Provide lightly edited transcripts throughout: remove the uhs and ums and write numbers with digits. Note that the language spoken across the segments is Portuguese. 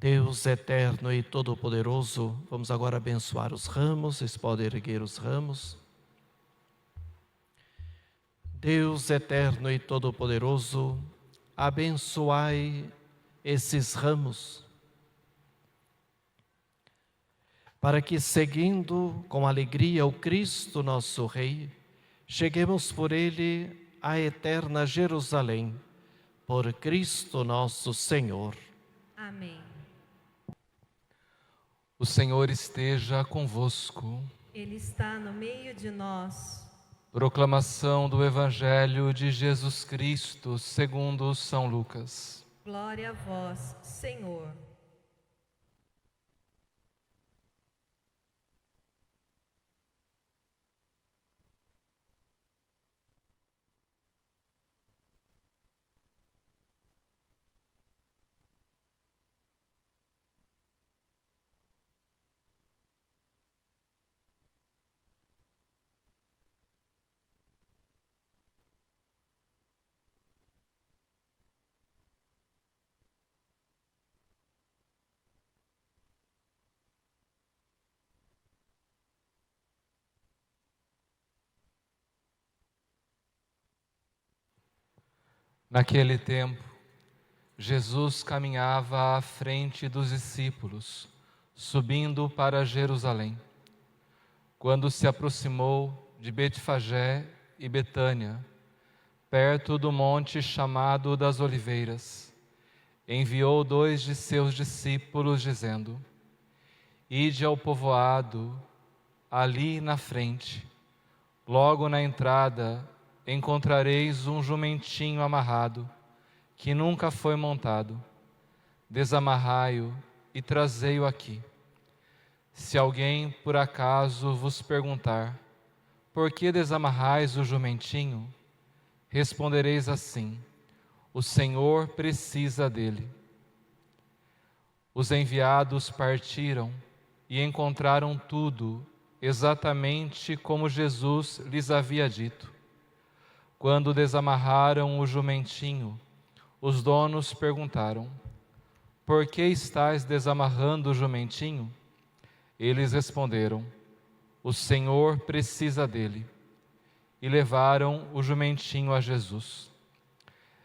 Deus eterno e todo-poderoso, vamos agora abençoar os ramos, vocês podem erguer os ramos. Deus eterno e todo-poderoso, abençoai esses ramos, para que, seguindo com alegria o Cristo nosso Rei, cheguemos por Ele à eterna Jerusalém, por Cristo nosso Senhor. Amém. O Senhor esteja convosco. Ele está no meio de nós. Proclamação do Evangelho de Jesus Cristo, segundo São Lucas. Glória a vós, Senhor. Naquele tempo, Jesus caminhava à frente dos discípulos, subindo para Jerusalém. Quando se aproximou de Betfagé e Betânia, perto do monte chamado das Oliveiras, enviou 2 de seus discípulos, dizendo: Ide ao povoado, ali na frente, logo na entrada encontrareis um jumentinho amarrado, que nunca foi montado. Desamarrai-o e trazei-o aqui. Se alguém por acaso vos perguntar: por que desamarrais o jumentinho? Respondereis assim: o Senhor precisa dele. Os enviados partiram e encontraram tudo exatamente como Jesus lhes havia dito. Quando desamarraram o jumentinho, os donos perguntaram: por que estáis desamarrando o jumentinho? Eles responderam: o Senhor precisa dele. E levaram o jumentinho a Jesus.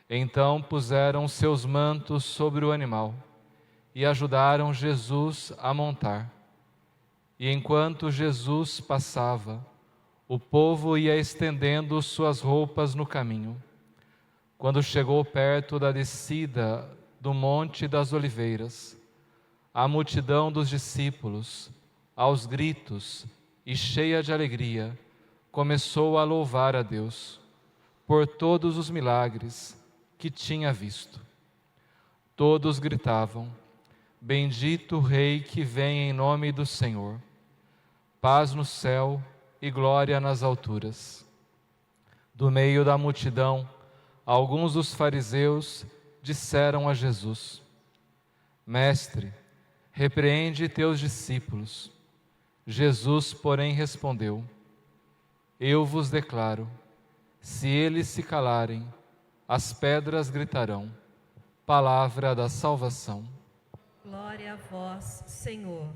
Então puseram seus mantos sobre o animal e ajudaram Jesus a montar. E enquanto Jesus passava, o povo ia estendendo suas roupas no caminho. Quando chegou perto da descida do Monte das Oliveiras, a multidão dos discípulos, aos gritos e cheia de alegria, começou a louvar a Deus por todos os milagres que tinha visto. Todos gritavam: Bendito o Rei que vem em nome do Senhor. Paz no céu e glória nas alturas. Do meio da multidão, alguns dos fariseus disseram a Jesus: Mestre, repreende teus discípulos. Jesus, porém, respondeu: Eu vos declaro, se eles se calarem, as pedras gritarão. Palavra da salvação. Glória a vós, Senhor.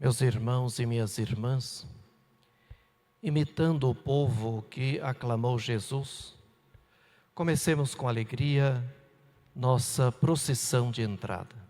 Meus irmãos e minhas irmãs, imitando o povo que aclamou Jesus, comecemos com alegria nossa procissão de entrada.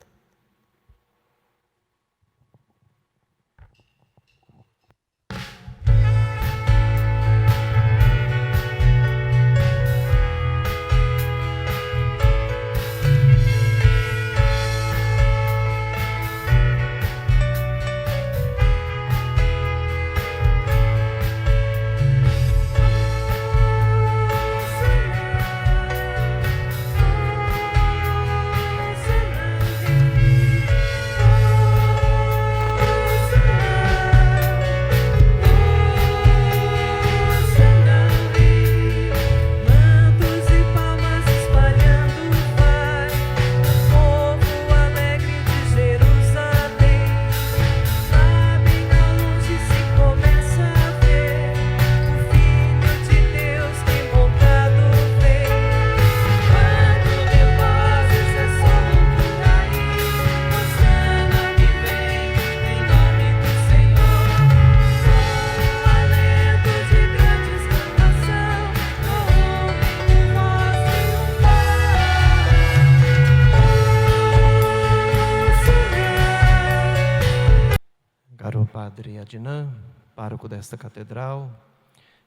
Padre Adnan, pároco desta catedral,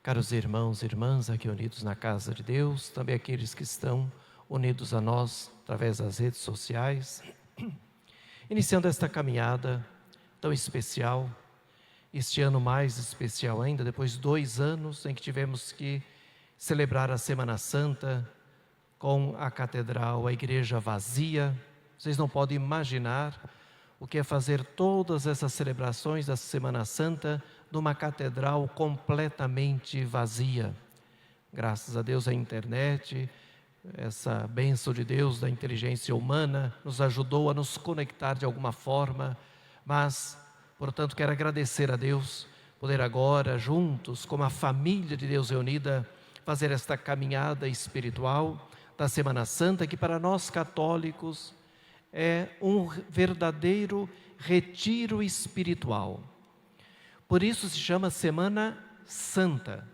caros irmãos e irmãs aqui unidos na casa de Deus, também aqueles que estão unidos a nós através das redes sociais, iniciando esta caminhada tão especial, este ano mais especial ainda, depois de 2 anos em que tivemos que celebrar a Semana Santa com a catedral, a igreja vazia. Vocês não podem imaginar o que é fazer todas essas celebrações da Semana Santa numa catedral completamente vazia. Graças a Deus a internet, essa bênção de Deus da inteligência humana nos ajudou a nos conectar de alguma forma, mas, portanto, quero agradecer a Deus, poder agora, juntos, como a família de Deus reunida, fazer esta caminhada espiritual da Semana Santa, que para nós católicos é um verdadeiro retiro espiritual. Por isso se chama Semana Santa.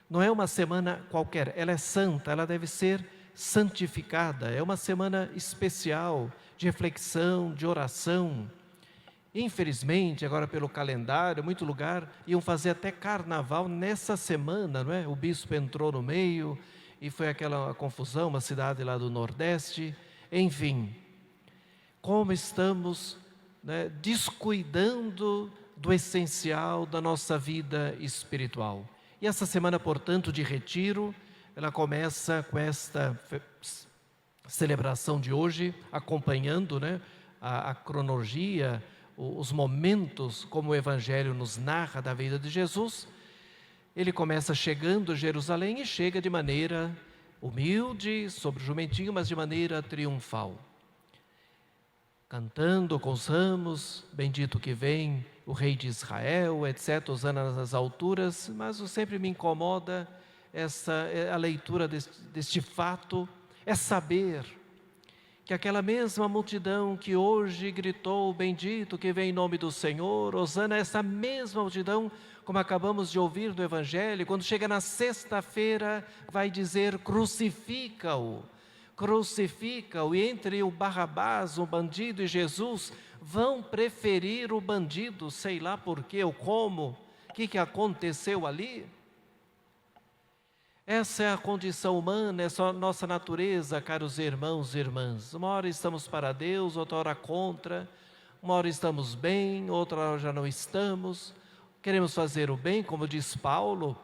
Não é uma semana qualquer, ela é santa, ela deve ser santificada. É uma semana especial de reflexão, de oração. Infelizmente, agora pelo calendário, muito lugar iam fazer até carnaval nessa semana, não é? O bispo entrou no meio e foi aquela confusão, uma cidade lá do Nordeste. Enfim, como estamos, né, descuidando do essencial da nossa vida espiritual. E essa semana, portanto, de retiro, ela começa com esta celebração de hoje, acompanhando, né, a cronologia, os momentos como o Evangelho nos narra da vida de Jesus. Ele começa chegando a Jerusalém e chega de maneira humilde, sobre o jumentinho, mas de maneira triunfal. Cantando com os ramos, bendito que vem o Rei de Israel, etc., Hosana nas alturas, mas sempre me incomoda a leitura deste fato, é saber que aquela mesma multidão que hoje gritou, bendito que vem em nome do Senhor, Hosana, essa mesma multidão, como acabamos de ouvir no Evangelho, quando chega na sexta-feira, vai dizer, crucifica-o, e entre o Barrabás, o bandido, e Jesus, vão preferir o bandido, sei lá por quê ou como, o que aconteceu ali? Essa é a condição humana, essa é a nossa natureza, caros irmãos e irmãs. Uma hora estamos para Deus, outra hora contra, uma hora estamos bem, outra hora já não estamos. Queremos fazer o bem, como diz Paulo.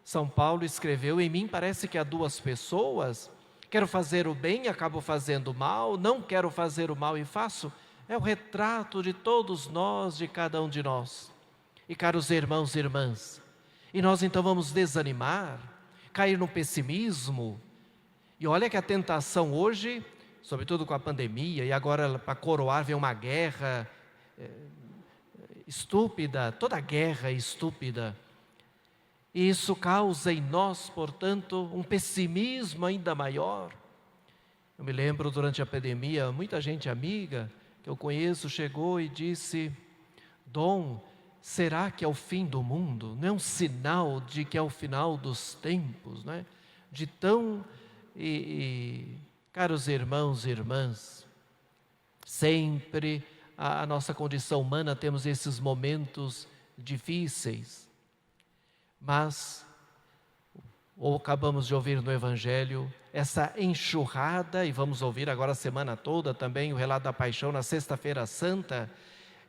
São Paulo escreveu, em mim parece que há 2 pessoas, quero fazer o bem e acabo fazendo o mal, não quero fazer o mal e faço. É o retrato de todos nós, de cada um de nós. E caros irmãos e irmãs, e nós então vamos desanimar, cair no pessimismo. E olha que a tentação hoje, sobretudo com a pandemia, e agora para coroar vem uma guerra estúpida, toda guerra é estúpida. E isso causa em nós, portanto, um pessimismo ainda maior. Eu me lembro durante a pandemia, muita gente amiga que eu conheço chegou e disse, Dom, será que é o fim do mundo? Não é um sinal de que é o final dos tempos, não é? De tão... Caros irmãos e irmãs, sempre a nossa condição humana temos esses momentos difíceis, mas, ou acabamos de ouvir no Evangelho, essa enxurrada, e vamos ouvir agora a semana toda também o relato da paixão na Sexta-feira Santa,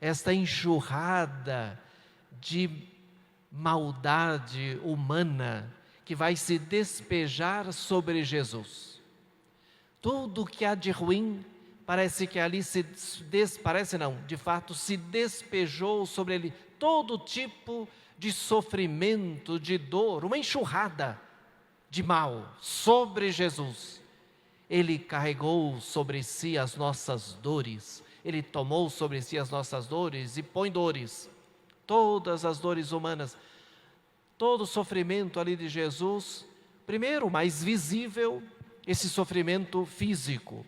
esta enxurrada de maldade humana que vai se despejar sobre Jesus. Tudo que há de ruim parece que ali de fato se despejou sobre ele, todo tipo de sofrimento, de dor, uma enxurrada de mal sobre Jesus. Ele carregou sobre si as nossas dores, Ele tomou sobre si as nossas dores e põe dores, todas as dores humanas, todo o sofrimento ali de Jesus. Primeiro, mais visível, esse sofrimento físico,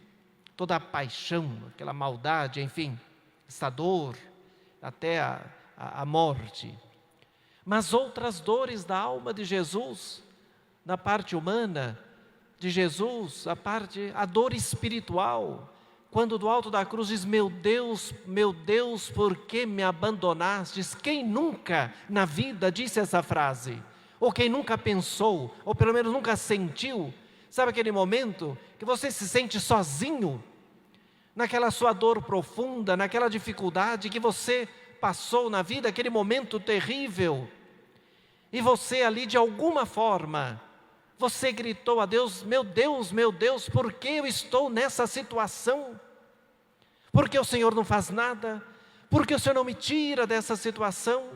toda a paixão, aquela maldade, enfim, essa dor, até a morte. Mas outras dores da alma de Jesus, na parte humana de Jesus, a dor espiritual, quando do alto da cruz diz: meu Deus, por que me abandonastes? Quem nunca na vida disse essa frase? Ou quem nunca pensou, ou pelo menos nunca sentiu? Sabe aquele momento que você se sente sozinho? Naquela sua dor profunda, naquela dificuldade que você passou na vida, aquele momento terrível. E você ali de alguma forma, você gritou a Deus: meu Deus, por que eu estou nessa situação? Por que o Senhor não faz nada? Por que o Senhor não me tira dessa situação?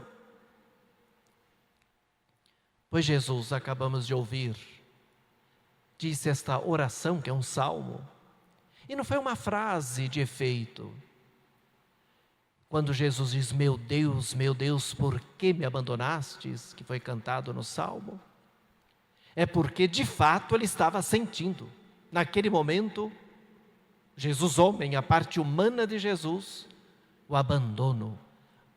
Pois Jesus, acabamos de ouvir, disse esta oração que é um salmo. E não foi uma frase de efeito. Quando Jesus diz: meu Deus, por que me abandonastes? Que foi cantado no salmo. É porque de fato ele estava sentindo. Naquele momento, Jesus homem, a parte humana de Jesus, o abandono,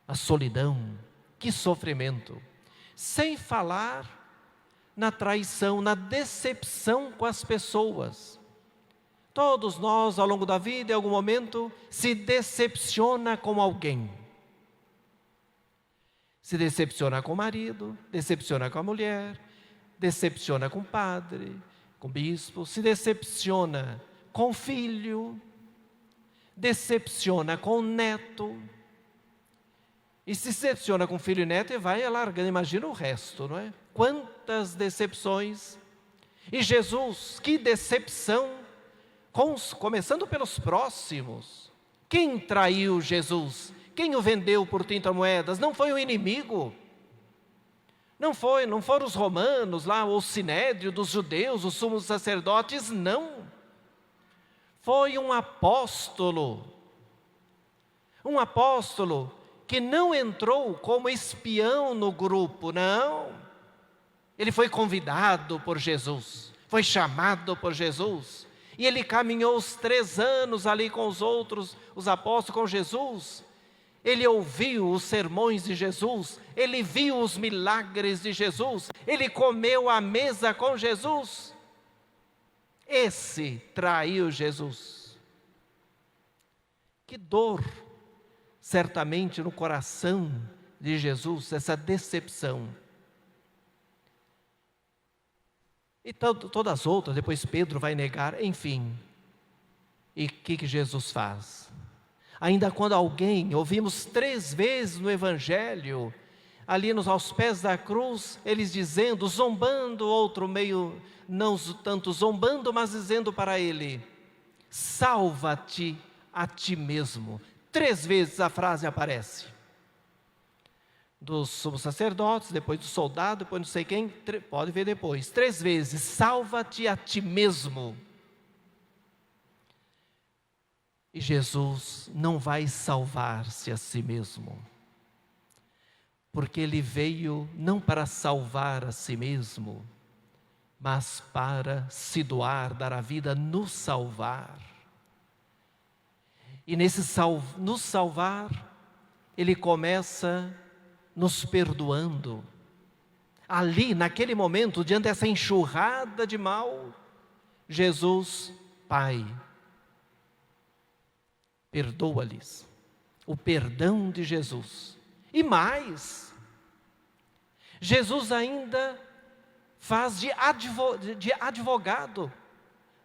a solidão, que sofrimento. Sem falar na traição, na decepção com as pessoas. Todos nós, ao longo da vida, em algum momento, se decepciona com alguém. Se decepciona com o marido, decepciona com a mulher, decepciona com o padre, com o bispo, se decepciona com o filho, decepciona com o neto. E se decepciona com filho e neto e vai alargando, imagina o resto, não é? Quantas decepções. E Jesus, que decepção, começando pelos próximos. Quem traiu Jesus? Quem o vendeu por 30 moedas? Não foi o inimigo. Não foram os romanos lá, o sinédrio dos judeus, os sumos sacerdotes, não. Foi um apóstolo. Um apóstolo que não entrou como espião no grupo, não. Ele foi convidado por Jesus, foi chamado por Jesus. E ele caminhou os 3 anos ali com os outros, os apóstolos, com Jesus. Ele ouviu os sermões de Jesus, ele viu os milagres de Jesus, ele comeu à mesa com Jesus. Esse traiu Jesus. Que dor, certamente no coração de Jesus, essa decepção. E todas as outras, depois Pedro vai negar, enfim. E o que Jesus faz? Ainda quando alguém, ouvimos 3 vezes no Evangelho, ali aos pés da cruz, eles dizendo, zombando, outro meio, não tanto zombando, mas dizendo para ele: salva-te a ti mesmo. 3 vezes a frase aparece. Dos sumos sacerdotes, depois do soldado, depois não sei quem, pode ver depois. 3 vezes, salva-te a ti mesmo. E Jesus não vai salvar-se a si mesmo, porque Ele veio não para salvar a si mesmo, mas para se doar, dar a vida, nos salvar. E nesse nos salvar, Ele começa nos perdoando. Ali, naquele momento, diante dessa enxurrada de mal, Jesus, Pai, perdoa-lhes. O perdão de Jesus. E mais, Jesus ainda faz de advogado,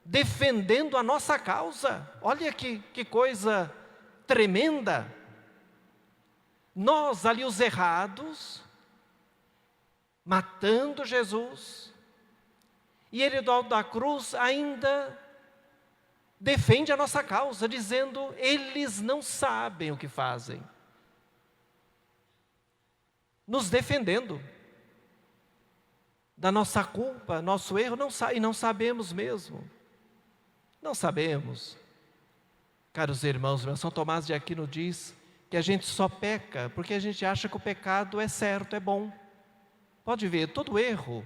defendendo a nossa causa. Olha que coisa tremenda. Nós ali os errados, matando Jesus, e Ele do alto da cruz ainda defende a nossa causa, dizendo: eles não sabem o que fazem. Nos defendendo da nossa culpa, nosso erro, e não sabemos mesmo. Não sabemos. Caros irmãos, São Tomás de Aquino diz que a gente só peca porque a gente acha que o pecado é certo, é bom. Pode ver, todo erro.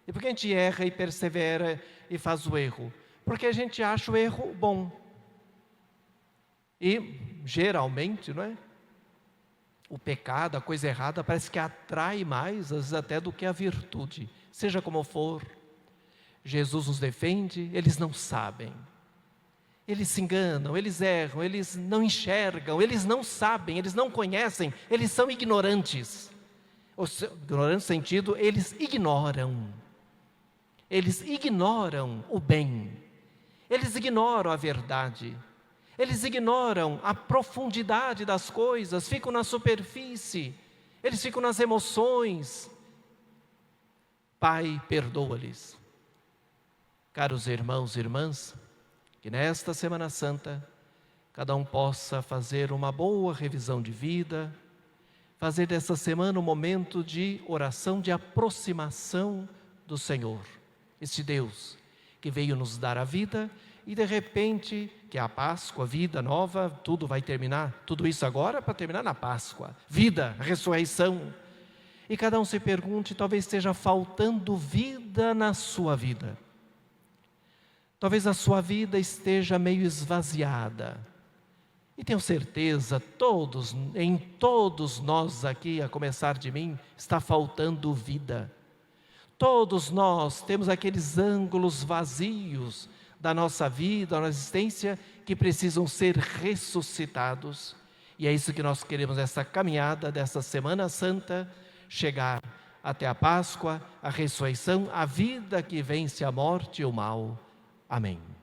E por que a gente erra e persevera e faz o erro? Porque a gente acha o erro bom. E, geralmente, não é? O pecado, a coisa errada, parece que atrai mais, às vezes até do que a virtude. Seja como for, Jesus nos defende, eles não sabem. Eles se enganam, eles erram, eles não enxergam, eles não sabem, eles não conhecem, eles são ignorantes. Ignorante no sentido, eles ignoram o bem, eles ignoram a verdade, eles ignoram a profundidade das coisas, ficam na superfície, eles ficam nas emoções. Pai, perdoa-lhes. Caros irmãos e irmãs, que nesta Semana Santa, cada um possa fazer uma boa revisão de vida, fazer dessa semana um momento de oração, de aproximação do Senhor. Este Deus que veio nos dar a vida e de repente, que é a Páscoa, vida nova, tudo vai terminar, tudo isso agora para terminar na Páscoa. Vida, ressurreição. E cada um se pergunte, talvez esteja faltando vida na sua vida. Talvez a sua vida esteja meio esvaziada. E tenho certeza, em todos nós aqui, a começar de mim, está faltando vida. Todos nós temos aqueles ângulos vazios da nossa vida, da nossa existência, que precisam ser ressuscitados. E é isso que nós queremos nessa caminhada dessa Semana Santa, chegar até a Páscoa, a ressurreição, a vida que vence a morte e o mal. Amém.